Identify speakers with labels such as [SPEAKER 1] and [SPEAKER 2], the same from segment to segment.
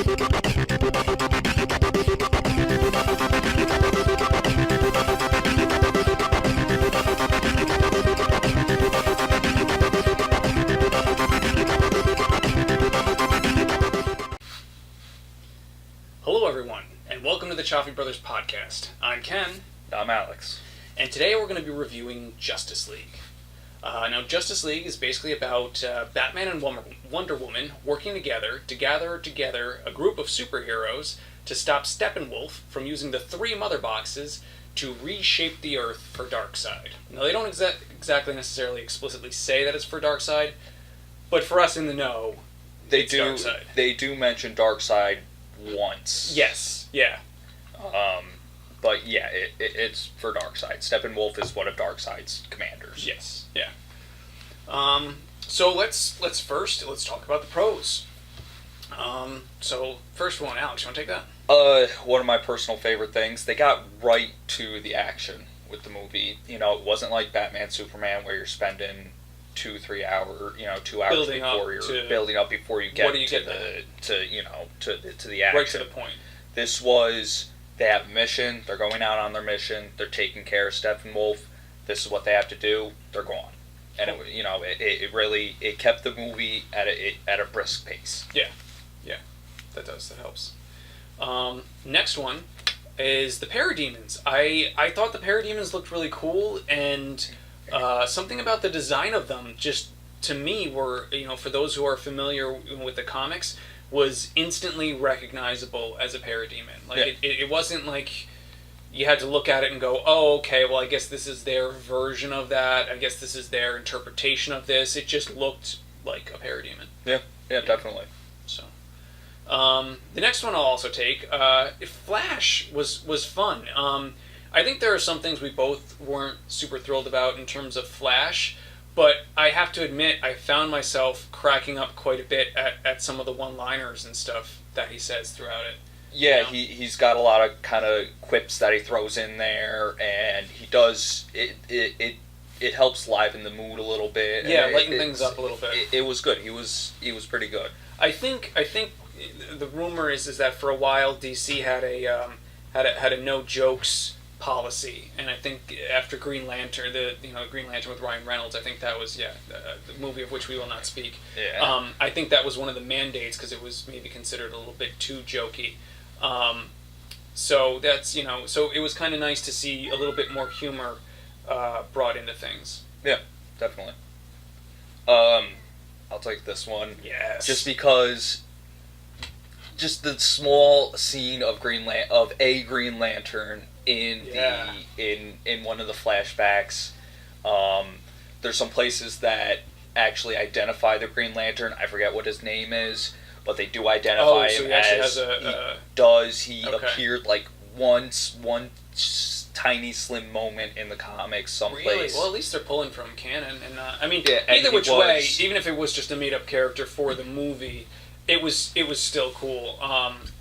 [SPEAKER 1] Hello everyone, and welcome to the Cioffi Brothers podcast. I'm Ken.
[SPEAKER 2] I'm Alex.
[SPEAKER 1] And today we're going to be reviewing Justice League. Now, Justice League is basically about Batman and Wonder Woman working together to gather together a group of superheroes to stop Steppenwolf from using the three mother boxes to reshape the Earth for Darkseid. Now, they don't exactly necessarily explicitly say that it's for Darkseid, but for us in the know, it's Darkseid.
[SPEAKER 2] They do mention Darkseid once.
[SPEAKER 1] Yes, yeah.
[SPEAKER 2] But yeah, it's for Darkseid. Steppenwolf is one of Darkseid's commanders.
[SPEAKER 1] Yes, yeah. So let's talk about the pros. So first one, Alex, you want to take that?
[SPEAKER 2] One of my personal favorite things, they got right to the action with the movie. You know, it wasn't like Batman, Superman, where you're spending 2-3 hours, 2 hours building up before you get to the action.
[SPEAKER 1] Right to the point.
[SPEAKER 2] This was, they have a mission, they're going out on their mission, they're taking care of Steppenwolf, this is what they have to do, they're gone. And it really kept the movie at a brisk pace.
[SPEAKER 1] Yeah, that helps. Next one is the Parademons. I thought the Parademons looked really cool, and something about the design of them just to me were, for those who are familiar with the comics, was instantly recognizable as a parademon. Like it wasn't like you had to look at it and go, oh, okay, well, I guess this is their version of that. I guess this is their interpretation of this. It just looked like a parademon.
[SPEAKER 2] Yeah, definitely.
[SPEAKER 1] So, the next one I'll also take. Flash was fun. I think there are some things we both weren't super thrilled about in terms of Flash, but I have to admit I found myself cracking up quite a bit at some of the one-liners and stuff that he says throughout it.
[SPEAKER 2] Yeah, he's got a lot of kind of quips that he throws in there, and he does it helps liven the mood a little bit.
[SPEAKER 1] Yeah, lighten things up a little bit.
[SPEAKER 2] It was good. He was pretty good.
[SPEAKER 1] I think the rumor is that for a while DC had a no jokes policy, and I think after Green Lantern, Green Lantern with Ryan Reynolds, I think that was the movie of which we will not speak.
[SPEAKER 2] Yeah.
[SPEAKER 1] I think that was one of the mandates because it was maybe considered a little bit too jokey. So that's so it was kind of nice to see a little bit more humor brought into things.
[SPEAKER 2] Yeah, definitely. I'll take this one.
[SPEAKER 1] Yes.
[SPEAKER 2] Just because, just the small scene of a Green Lantern in one of the flashbacks. There's some places that actually identify the Green Lantern. I forget what his name is, but they do identify him as he appeared like once, one tiny slim moment in the comics someplace.
[SPEAKER 1] Really? Well, at least they're pulling from canon, and either which way, even if it was just a made up character for the movie, it was still cool.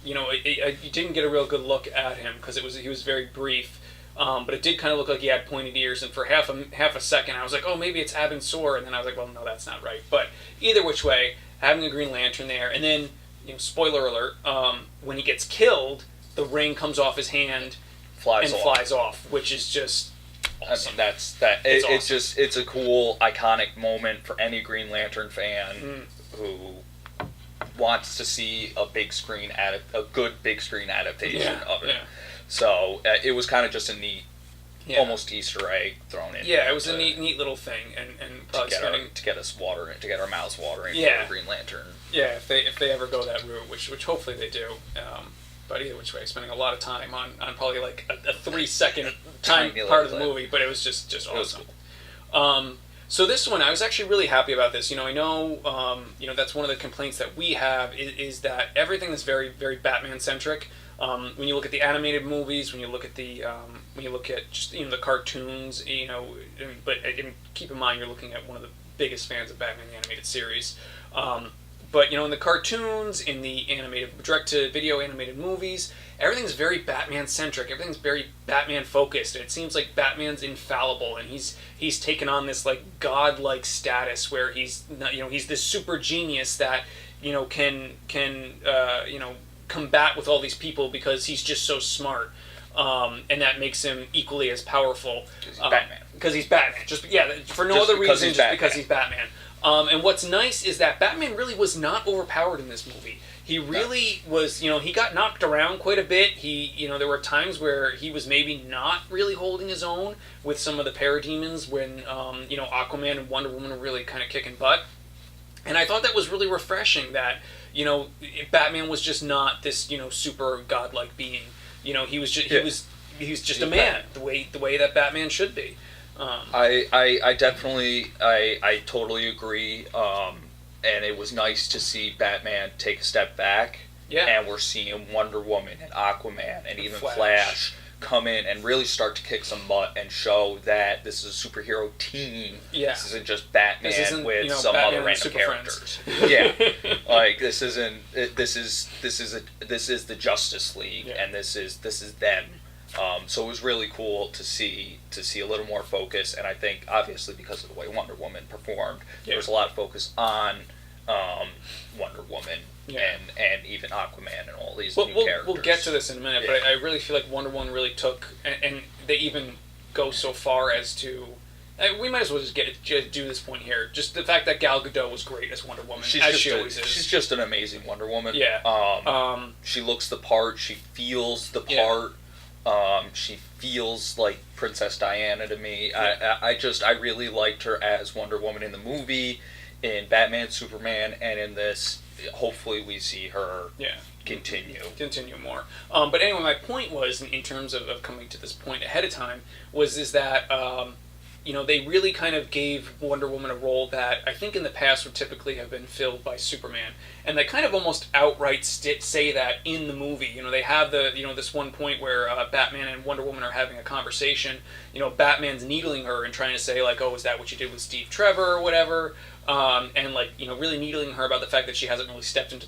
[SPEAKER 1] You didn't get a real good look at him because he was very brief. But it did kind of look like he had pointed ears, and for half a second I was like, oh, maybe it's Abin Sur, and then I was like, well, no, that's not right. But either which way, having a Green Lantern there, and then, spoiler alert, when he gets killed, the ring comes off his hand flies off, which is just awesome.
[SPEAKER 2] I mean, it's a cool, iconic moment for any Green Lantern fan who wants to see a good big screen adaptation of it. Yeah. So it was kind of just a neat, almost Easter egg thrown in.
[SPEAKER 1] Yeah, it was a neat little thing, and
[SPEAKER 2] to get our mouths watering for Green Lantern.
[SPEAKER 1] Yeah, if they ever go that route, which hopefully they do. But either which way, spending a lot of time on probably like a 3-second time part of the movie, but it was just awesome. It was cool. So this one, I was actually really happy about this. I know, that's one of the complaints that we have is that everything is very, very Batman centric. When you look at the animated movies, when you look at just the cartoons, but keep in mind you're looking at one of the biggest fans of Batman the Animated Series. But in the cartoons, in the animated direct-to-video animated movies, everything's very Batman-centric. Everything's very Batman-focused. And it seems like Batman's infallible, and he's taken on this like godlike status where he's this super genius that can combat with all these people because he's just so smart. And that makes him equally as powerful.
[SPEAKER 2] Because he's Batman.
[SPEAKER 1] Because he's Batman. For no other reason, just because he's Batman. And what's nice is that Batman really was not overpowered in this movie. He really was, he got knocked around quite a bit. There were times where he was maybe not really holding his own with some of the parademons when, Aquaman and Wonder Woman were really kind of kicking butt. And I thought that was really refreshing that, Batman was just not this, super godlike being. He was just a man, Batman. the way that Batman should be.
[SPEAKER 2] I definitely totally agree. And it was nice to see Batman take a step back.
[SPEAKER 1] Yeah.
[SPEAKER 2] And we're seeing Wonder Woman and Aquaman and even Flash come in and really start to kick some butt and show that this is a superhero team.
[SPEAKER 1] Yeah.
[SPEAKER 2] This isn't just Batman with some
[SPEAKER 1] Batman
[SPEAKER 2] other random characters. Yeah. This is the Justice League, and this is them. So it was really cool to see a little more focus, and I think obviously because of the way Wonder Woman performed, there was a lot of focus on Wonder Woman and even Aquaman and all these new characters.
[SPEAKER 1] We'll get to this in a minute, but I really feel like Wonder Woman really took, and they even go so far as to. We might as well just do this point here. Just the fact that Gal Gadot was great as Wonder Woman, she always is.
[SPEAKER 2] She's just an amazing Wonder Woman.
[SPEAKER 1] Yeah.
[SPEAKER 2] She looks the part. She feels the part. She feels like Princess Diana to me. Yeah. I really liked her as Wonder Woman in the movie, in Batman, Superman, and in this. Hopefully we see her continue more. But
[SPEAKER 1] anyway, my point was, in terms of coming to this point ahead of time, is that they really kind of gave Wonder Woman a role that I think in the past would typically have been filled by Superman. And they kind of almost outright say that in the movie. They have this one point where Batman and Wonder Woman are having a conversation. Batman's needling her and trying to say, like, oh, is that what you did with Steve Trevor or whatever? And really needling her about the fact that she hasn't really stepped into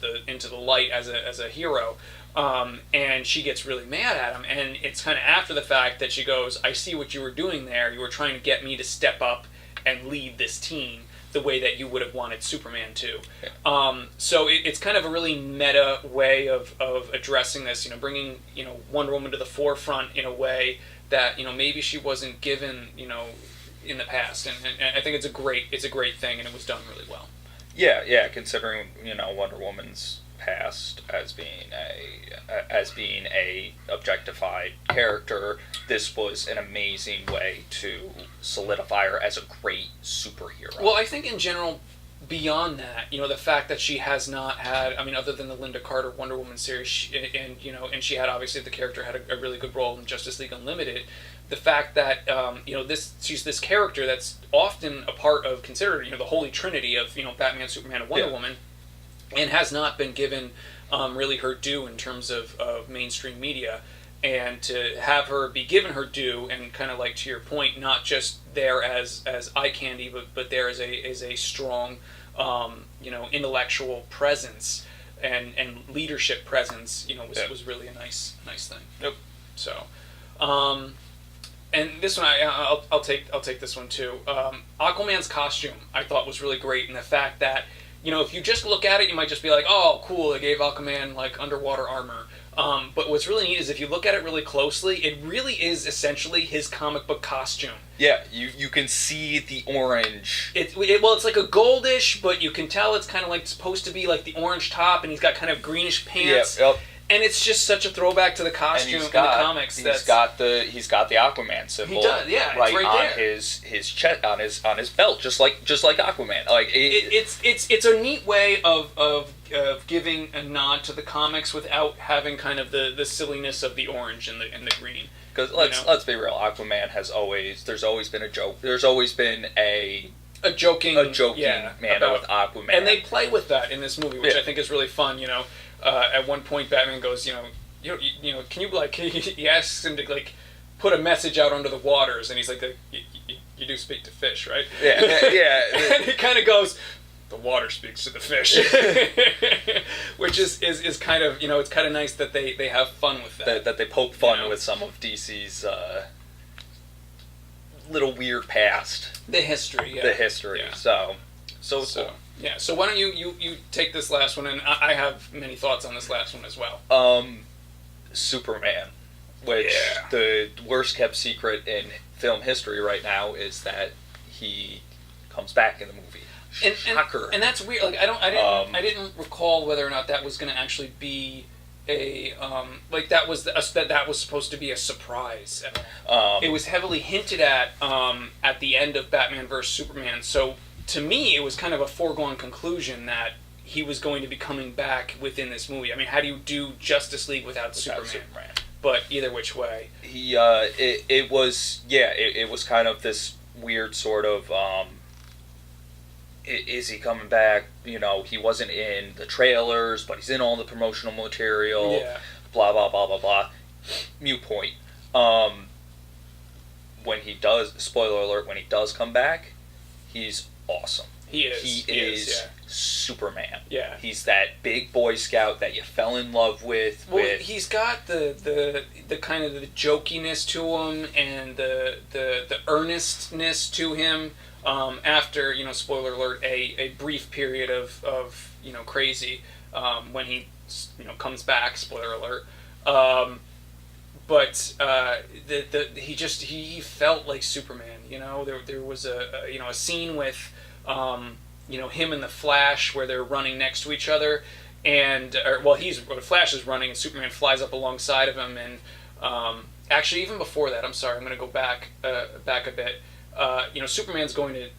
[SPEAKER 1] the light as a hero. And she gets really mad at him, and it's kind of after the fact that she goes, I see what you were doing there. You were trying to get me to step up and lead this team the way that you would have wanted Superman to. Yeah. So it's kind of a really meta way of addressing this, bringing, Wonder Woman to the forefront in a way that, maybe she wasn't given, in the past. And I think it's a great thing, and it was done really well.
[SPEAKER 2] Yeah, considering, Wonder Woman's past as being a objectified character, this was an amazing way to solidify her as a great superhero.
[SPEAKER 1] Well, I think in general, beyond that, the fact that she has not had, other than the Linda Carter Wonder Woman series, and she had, obviously, the character had a really good role in Justice League Unlimited. The fact that she's this character that's often a part of considered the holy trinity of Batman, Superman, and Wonder Woman, and has not been given really her due in terms of mainstream media, and to have her be given her due and kind of like to your point, not just there as eye candy, but there as a strong intellectual presence and leadership presence was really a nice thing.
[SPEAKER 2] Yep.
[SPEAKER 1] So. And this one, I'll take this one too. Aquaman's costume I thought was really great, and the fact that if you just look at it, you might just be like, oh, cool, they gave Aquaman like underwater armor. But what's really neat is if you look at it really closely, it really is essentially his comic book costume.
[SPEAKER 2] Yeah, you can see the orange.
[SPEAKER 1] It's like a goldish, but you can tell it's kind of like supposed to be like the orange top, and he's got kind of greenish pants.
[SPEAKER 2] Yep.
[SPEAKER 1] And it's just such a throwback to the costume in the comics.
[SPEAKER 2] He's got the Aquaman symbol.
[SPEAKER 1] He does, yeah,
[SPEAKER 2] right,
[SPEAKER 1] it's right
[SPEAKER 2] on
[SPEAKER 1] there.
[SPEAKER 2] his chest, on his belt, just like Aquaman. Like
[SPEAKER 1] it's a neat way of giving a nod to the comics without having kind of the silliness of the orange and the green.
[SPEAKER 2] Because let's be real, Aquaman there's always been a joke. There's always been a joking man with Aquaman,
[SPEAKER 1] and they play with that in this movie, which I think is really fun. At one point, Batman goes, can you he asks him to put a message out onto the waters, and he's like, you do speak to fish, right?
[SPEAKER 2] Yeah.
[SPEAKER 1] And he kind of goes, the water speaks to the fish, which is kind of it's kind of nice that they have fun with that.
[SPEAKER 2] That they poke fun with some of DC's little weird past.
[SPEAKER 1] The history.
[SPEAKER 2] Yeah. So it's cool.
[SPEAKER 1] Yeah, so why don't you take this last one, and I have many thoughts on this last one as well.
[SPEAKER 2] Superman, which the worst kept secret in film history right now is that he comes back in the movie. Shocker.
[SPEAKER 1] And that's weird. Like I didn't recall whether or not that was going to actually be a that was supposed to be a surprise at all. It was heavily hinted at the end of Batman vs Superman. So to me, it was kind of a foregone conclusion that he was going to be coming back within this movie. I mean, how do you do Justice League without Superman? But either which way,
[SPEAKER 2] it was kind of this weird sort of. Is he coming back? You know, he wasn't in the trailers, but he's in all the promotional material.
[SPEAKER 1] Yeah.
[SPEAKER 2] Blah blah blah blah blah. Mute point. When he does, spoiler alert, when he does come back, he's awesome.
[SPEAKER 1] He is.
[SPEAKER 2] He is Superman.
[SPEAKER 1] Yeah.
[SPEAKER 2] He's that big Boy Scout that you fell in love with.
[SPEAKER 1] Well, he's got the kind of the jokiness to him and the earnestness to him. After, spoiler alert, a brief period of crazy when he comes back, spoiler alert. But he felt like Superman. There was a scene with him and the Flash where they're running next to each other, and Flash is running and Superman flies up alongside of him, and actually even before that, I'm sorry, I'm going to go back a bit. Superman's going to,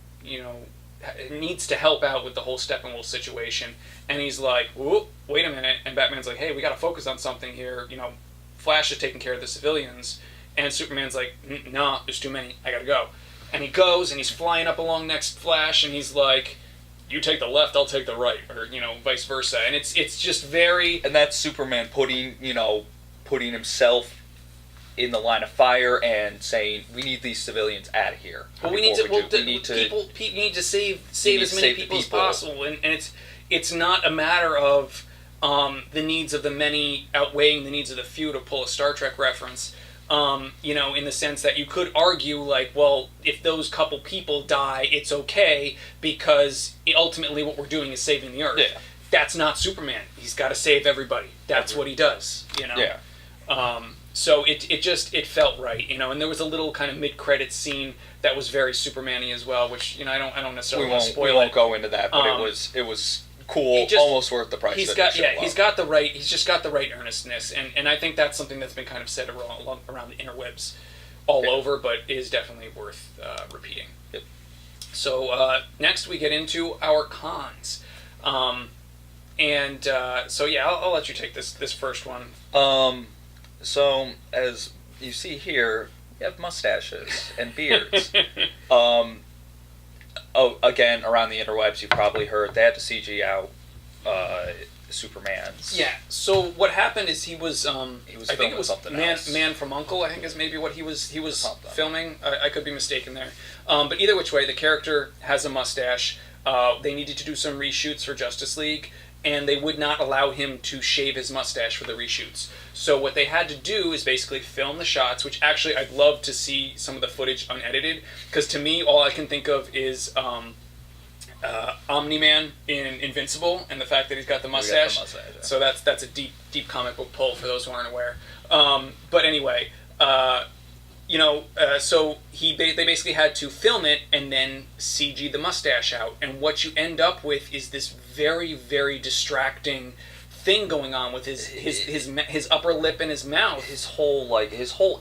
[SPEAKER 1] needs to help out with the whole Steppenwolf situation, and he's like, "Whoa, wait a minute," and Batman's like, "Hey, we got to focus on something here. Flash is taking care of the civilians," and Superman's like, "Nah, there's too many. I gotta go," and he goes and he's flying up along next Flash, and he's like, "You take the left, I'll take the right," or vice versa, and it's just very.
[SPEAKER 2] And that's Superman putting himself in the line of fire and saying, "We need these civilians out of here."
[SPEAKER 1] Well, people need to save as many people as possible, and it's not a matter of the needs of the many outweighing the needs of the few, to pull a Star Trek reference. In the sense that you could argue, like, well, if those couple people die, it's okay because ultimately what we're doing is saving the Earth.
[SPEAKER 2] Yeah.
[SPEAKER 1] That's not Superman. He's got to save everybody. That's what he does.
[SPEAKER 2] Yeah.
[SPEAKER 1] So it felt right, and there was a little kind of mid-credit scene that was very Superman-y as well, which I don't necessarily want to spoil it.
[SPEAKER 2] We won't go into that, but it was cool, almost worth the price. He's got the right earnestness, and I think that's something that's been kind of said around the interwebs all over, but is definitely worth repeating. Yep.
[SPEAKER 1] So next we get into our cons, I'll let you take this first one.
[SPEAKER 2] So, as you see here, you have mustaches and beards. Again, around the interwebs, you probably heard they had to CG out Superman's.
[SPEAKER 1] Yeah. So what happened is he was I think it was
[SPEAKER 2] something
[SPEAKER 1] Man from U.N.C.L.E., I think is maybe what he was filming. I could be mistaken there. But either which way, the character has a mustache. They needed to do some reshoots for Justice League, and they would not allow him to shave his mustache for the reshoots. So what they had to do is basically film the shots, which actually I'd love to see some of the footage unedited, because to me all I can think of is Omni-Man in Invincible, and the fact that he's got the mustache.
[SPEAKER 2] Yeah.
[SPEAKER 1] So that's a deep comic book pull for those who aren't aware. But anyway, so they basically had to film it and then CG the mustache out, and what you end up with is this very, very distracting thing going on with his upper lip and his mouth.
[SPEAKER 2] His whole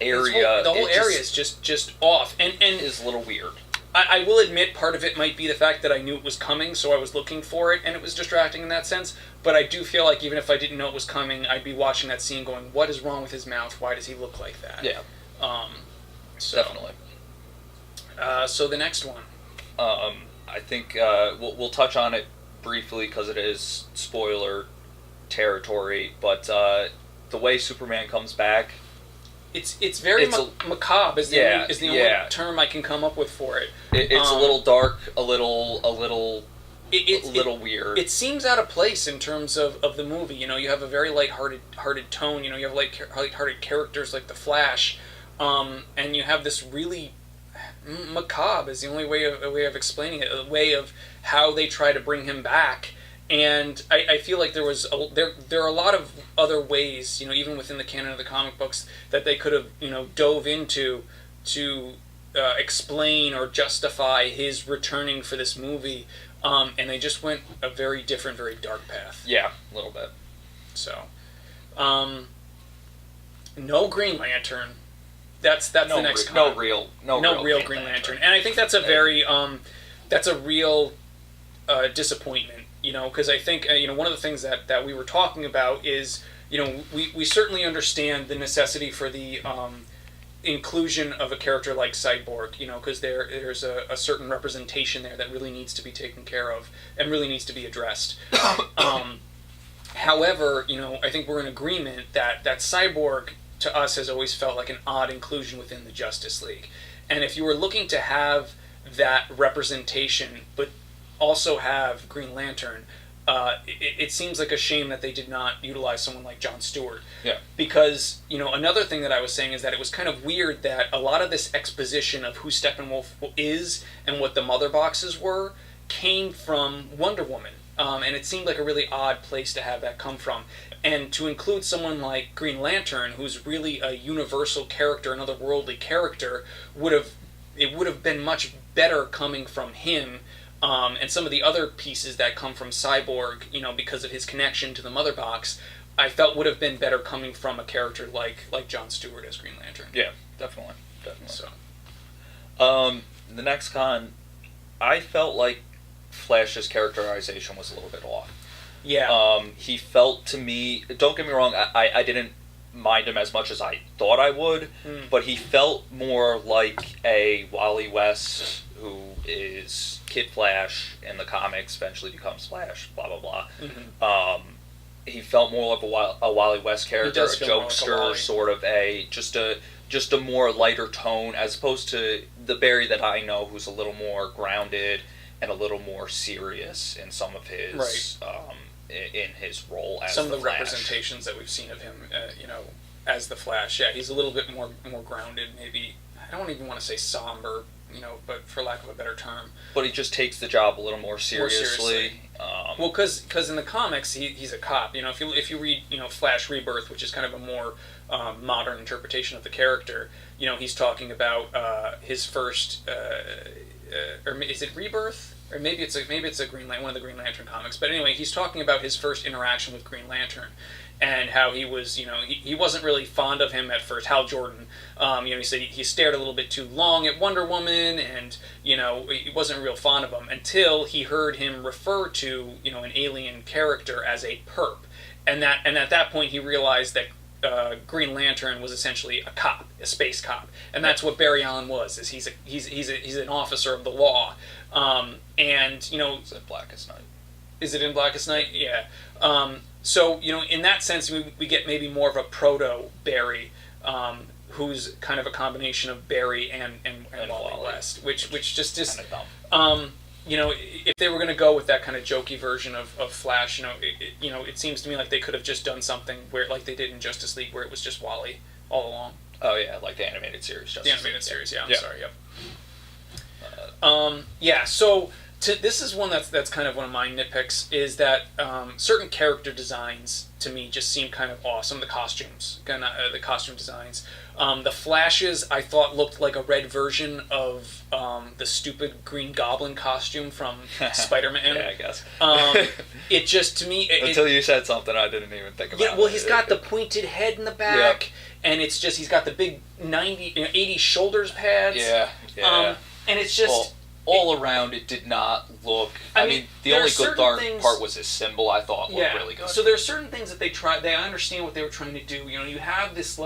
[SPEAKER 2] area.
[SPEAKER 1] The whole area is just off, and
[SPEAKER 2] is a little weird.
[SPEAKER 1] I will admit part of it might be the fact that I knew it was coming, so I was looking for it, and it was distracting in that sense. But I do feel like even if I didn't know it was coming, I'd be watching that scene going, "What is wrong with his mouth? Why does he look like that?"
[SPEAKER 2] Yeah. Definitely.
[SPEAKER 1] So the next one.
[SPEAKER 2] I think we'll touch on it briefly because it is spoiler territory, but the way Superman comes back,
[SPEAKER 1] it's very macabre is the only term I can come up with for it.
[SPEAKER 2] It's a little dark, a little weird.
[SPEAKER 1] It seems out of place in terms of the movie. You have a very lighthearted tone. You have lighthearted characters like the Flash, and you have this really macabre is the only way of explaining it. A way of how they try to bring him back. And I feel like there are a lot of other ways, even within the canon of the comic books, that they could have, dove into to explain or justify his returning for this movie, and they just went a very different, very dark path.
[SPEAKER 2] Yeah, a little bit.
[SPEAKER 1] So, no Green Lantern. That's the next
[SPEAKER 2] no real
[SPEAKER 1] Green Lantern, and I think that's a very that's a real disappointment. Because I think one of the things that we were talking about is we certainly understand the necessity for the inclusion of a character like Cyborg, because there's a certain representation there that really needs to be taken care of and really needs to be addressed. However, I think we're in agreement that Cyborg to us has always felt like an odd inclusion within the Justice League, and if you were looking to have that representation, but also have Green Lantern, it seems like a shame that they did not utilize someone like Jon Stewart.
[SPEAKER 2] Yeah.
[SPEAKER 1] Because, another thing that I was saying is that it was kind of weird that a lot of this exposition of who Steppenwolf is and what the mother boxes were came from Wonder Woman. And it seemed like a really odd place to have that come from. And to include someone like Green Lantern, who's really a universal character, an otherworldly character, would have been much better coming from him. And some of the other pieces that come from Cyborg, because of his connection to the Mother Box, I felt would have been better coming from a character like Jon Stewart as Green Lantern.
[SPEAKER 2] Yeah, definitely.
[SPEAKER 1] So,
[SPEAKER 2] the next con, I felt like Flash's characterization was a little bit off.
[SPEAKER 1] Yeah.
[SPEAKER 2] He felt to me, don't get me wrong, I didn't mind him as much as I thought I would, but he felt more like a Wally West who is Kid Flash in the comics, eventually becomes Flash, blah, blah, blah.
[SPEAKER 1] Mm-hmm.
[SPEAKER 2] He felt more of a Wally West character, a jokester,
[SPEAKER 1] like
[SPEAKER 2] sort of just a more lighter tone, as opposed to the Barry that I know, who's a little more grounded and a little more serious in some of his in his role as
[SPEAKER 1] some
[SPEAKER 2] the
[SPEAKER 1] of the
[SPEAKER 2] Flash.
[SPEAKER 1] representations that we've seen of him, as the Flash. Yeah, he's a little bit more grounded. Maybe I don't even want to say somber, but for lack of a better term.
[SPEAKER 2] But he just takes the job a little more seriously.
[SPEAKER 1] Well, because in the comics he's a cop. If you read Flash Rebirth, which is kind of a more modern interpretation of the character, he's talking about his first, or is it Rebirth? Or maybe it's a Green Lantern, one of the Green Lantern comics. But anyway, he's talking about his first interaction with Green Lantern, and how he was, he wasn't really fond of him at first. Hal Jordan, he said he stared a little bit too long at Wonder Woman, and he wasn't real fond of him until he heard him refer to an alien character as a perp, and at that point he realized that Green Lantern was essentially a cop, a space cop, and that's what Barry Allen was. Is he's an officer of the law, and
[SPEAKER 2] It's in Blackest Night.
[SPEAKER 1] Is it in Blackest Night? Yeah. So in that sense, we get maybe more of a proto Barry, who's kind of a combination of Barry and Wally West, which just is if they were going to go with that kind of jokey version of Flash, it seems to me like they could have just done something where, like they did in Justice League, where it was just Wally all along.
[SPEAKER 2] Oh yeah, like the animated series.
[SPEAKER 1] The animated series, yeah. I'm sorry, yep. So this is one that's kind of one of my nitpicks, is that certain character designs to me just seem kind of awesome. The costumes, the costume designs. The Flashes, I thought, looked like a red version of the stupid Green Goblin costume from Spider-Man.
[SPEAKER 2] Yeah, I guess.
[SPEAKER 1] It just, to me...
[SPEAKER 2] Until you said something, I didn't even think about it.
[SPEAKER 1] Yeah, well, he's got the pointed head in the back, and it's just, he's got the big 80 shoulders pads.
[SPEAKER 2] Yeah.
[SPEAKER 1] And it's just...
[SPEAKER 2] All around, it did not look... I mean, the only good dark part was his symbol, I thought, looked really good.
[SPEAKER 1] So there are certain things that I understand what they were trying to do. You have this,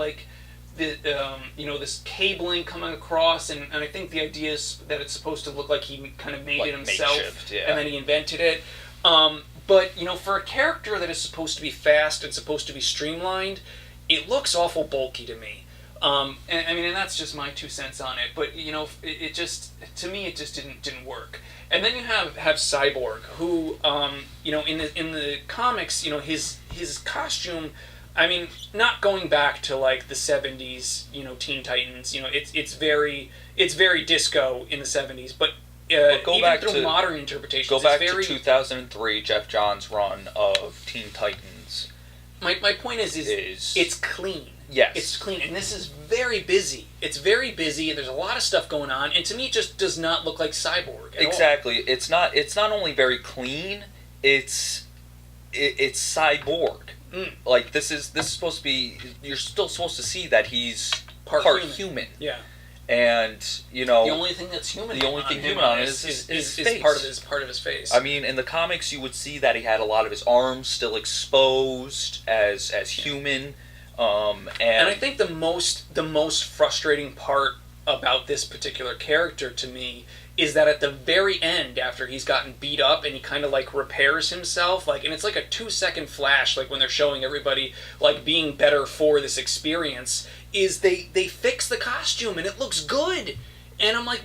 [SPEAKER 1] this cabling coming across, and I think the idea is that it's supposed to look like he kind of made it himself,
[SPEAKER 2] makeshift,
[SPEAKER 1] and then he invented it. But, for a character that is supposed to be fast and supposed to be streamlined, it looks awful bulky to me. And that's just my 2 cents on it. But it just, to me, it just didn't work. And then you have Cyborg, who in the comics, his costume I mean, not going back to like the '70s, Teen Titans. It's very disco in the '70s, but
[SPEAKER 2] go
[SPEAKER 1] even
[SPEAKER 2] back
[SPEAKER 1] through
[SPEAKER 2] to
[SPEAKER 1] modern interpretations,
[SPEAKER 2] go back
[SPEAKER 1] to
[SPEAKER 2] 2003, Jeff Johns' run of Teen Titans.
[SPEAKER 1] My point is it's clean.
[SPEAKER 2] Yes,
[SPEAKER 1] it's clean, and this is very busy. It's very busy. There's a lot of stuff going on, and to me, it just does not look like Cyborg at
[SPEAKER 2] exactly.
[SPEAKER 1] all.
[SPEAKER 2] It's not only very clean. It's Cyborg. Like this is supposed to be. You're still supposed to see that he's part human.
[SPEAKER 1] Yeah.
[SPEAKER 2] And the
[SPEAKER 1] only thing that's human.
[SPEAKER 2] The only thing human on it is his face.
[SPEAKER 1] Part of his face.
[SPEAKER 2] I mean, in the comics, you would see that he had a lot of his arms still exposed as human. And
[SPEAKER 1] I think the most frustrating part about this particular character to me is that at the very end, after he's gotten beat up and he kind of like repairs himself, and it's like a 2-second flash, like when they're showing everybody like being better for this experience, is they fix the costume and it looks good, and I'm like,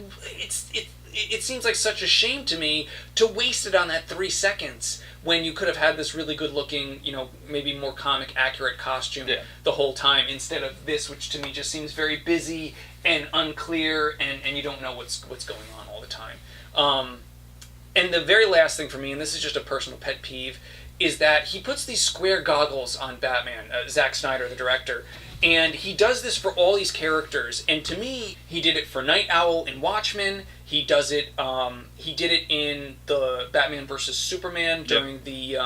[SPEAKER 1] it seems like such a shame to me to waste it on that 3 seconds when you could have had this really good looking, maybe more comic accurate costume the whole time, instead of this, which to me just seems very busy and unclear, and you don't know what's going on all the time. And the very last thing for me, and this is just a personal pet peeve, is that he puts these square goggles on Batman, Zack Snyder, the director, and he does this for all these characters. And to me, he did it for Night Owl in Watchmen. He does it. He did it in the Batman versus Superman during the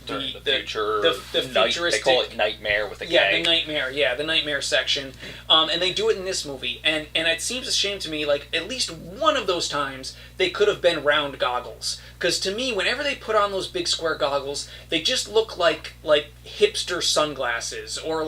[SPEAKER 2] future.
[SPEAKER 1] The futuristic.
[SPEAKER 2] They call it Nightmare with a K.
[SPEAKER 1] Yeah, the Nightmare. Yeah, the Nightmare section. And they do it in this movie. And it seems a shame to me. Like at least one of those times they could have been round goggles. Because to me, whenever they put on those big square goggles, they just look like hipster sunglasses or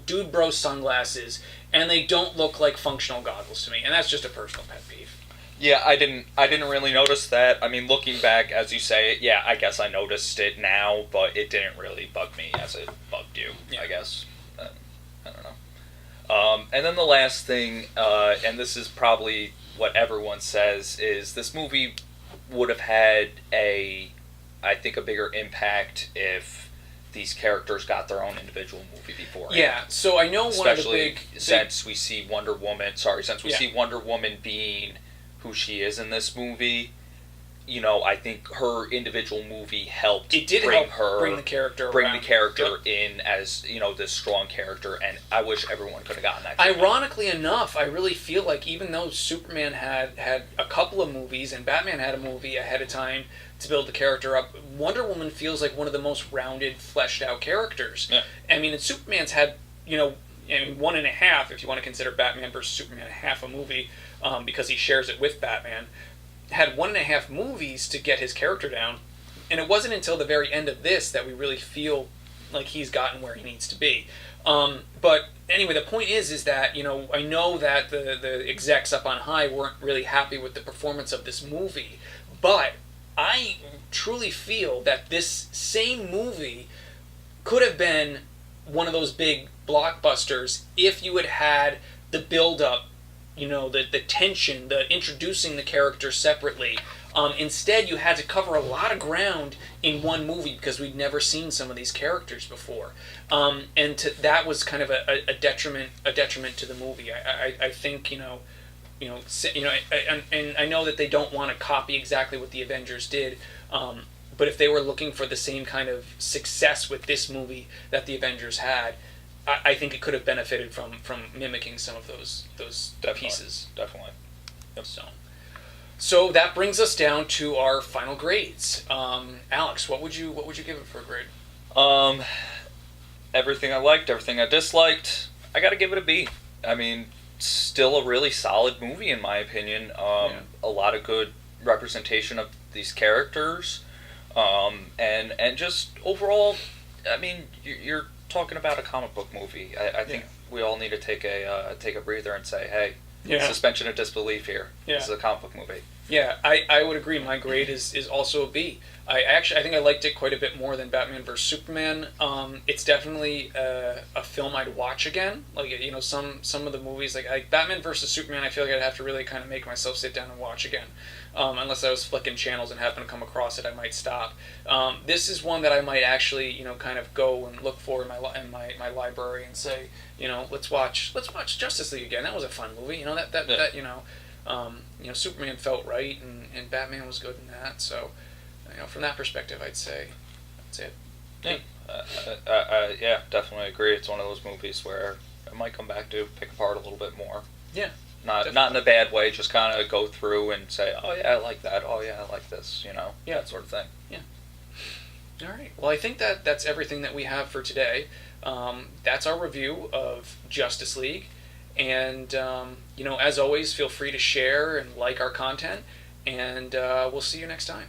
[SPEAKER 1] dude bro sunglasses, and they don't look like functional goggles to me. And that's just a personal pet peeve.
[SPEAKER 2] Yeah, I didn't really notice that. I mean, looking back, as you say it, yeah, I guess I noticed it now, but it didn't really bug me as it bugged you, I guess. I don't know. And then the last thing, and this is probably what everyone says, is this movie would have had I think, a bigger impact if these characters got their own individual movie before.
[SPEAKER 1] Yeah, so I know one of the big...
[SPEAKER 2] since we see Wonder Woman being who she is in this movie, I think her individual movie helped
[SPEAKER 1] bring the character
[SPEAKER 2] in as, this strong character, and I wish everyone could have gotten that.
[SPEAKER 1] Ironically enough, I really feel like even though Superman had a couple of movies and Batman had a movie ahead of time to build the character up, Wonder Woman feels like one of the most rounded, fleshed out characters.
[SPEAKER 2] Yeah.
[SPEAKER 1] I mean, and Superman's had, 1.5, if you want to consider Batman versus Superman half a movie, because he shares it with Batman, had 1.5 movies to get his character down, and it wasn't until the very end of this that we really feel like he's gotten where he needs to be. But anyway, the point is that, I know that the execs up on high weren't really happy with the performance of this movie, but I truly feel that this same movie could have been one of those big blockbusters if you had the build-up, the tension, the introducing the characters separately. Instead, you had to cover a lot of ground in one movie because we'd never seen some of these characters before, and that was kind of a detriment to the movie. I think and I know that they don't want to copy exactly what the Avengers did, but if they were looking for the same kind of success with this movie that the Avengers had, I think it could have benefited from mimicking some of those pieces.
[SPEAKER 2] Definitely. Yep.
[SPEAKER 1] So that brings us down to our final grades. Alex, what would you give it for a grade?
[SPEAKER 2] Everything I liked, everything I disliked, I got to give it a B. I mean, still a really solid movie in my opinion. A lot of good representation of these characters, and just overall, I mean, you're talking about a comic book movie. I think we all need to take a breather and say, hey, suspension of disbelief here. Yeah. This is a comic book movie.
[SPEAKER 1] Yeah, I would agree. My grade is also a B. I think I liked it quite a bit more than Batman vs Superman. It's definitely a film I'd watch again. Like, some of the movies, like Batman vs Superman, I feel like I'd have to really kind of make myself sit down and watch again. unless I was flicking channels and happened to come across it, I might stop. This is one that I might actually, kind of go and look for in my library and say, let's watch Justice League again. That was a fun movie. Superman felt right, and Batman was good in that. So, from that perspective, I'd say that's it.
[SPEAKER 2] Yeah. Yeah, definitely agree. It's one of those movies where I might come back to pick apart a little bit more.
[SPEAKER 1] Yeah.
[SPEAKER 2] Not in a bad way, just kind of go through and say, oh yeah, I like that. Oh yeah, I like this. That sort of thing.
[SPEAKER 1] Yeah. All right. Well, I think that's everything that we have for today. That's our review of Justice League. And, as always, feel free to share and like our content. And we'll see you next time.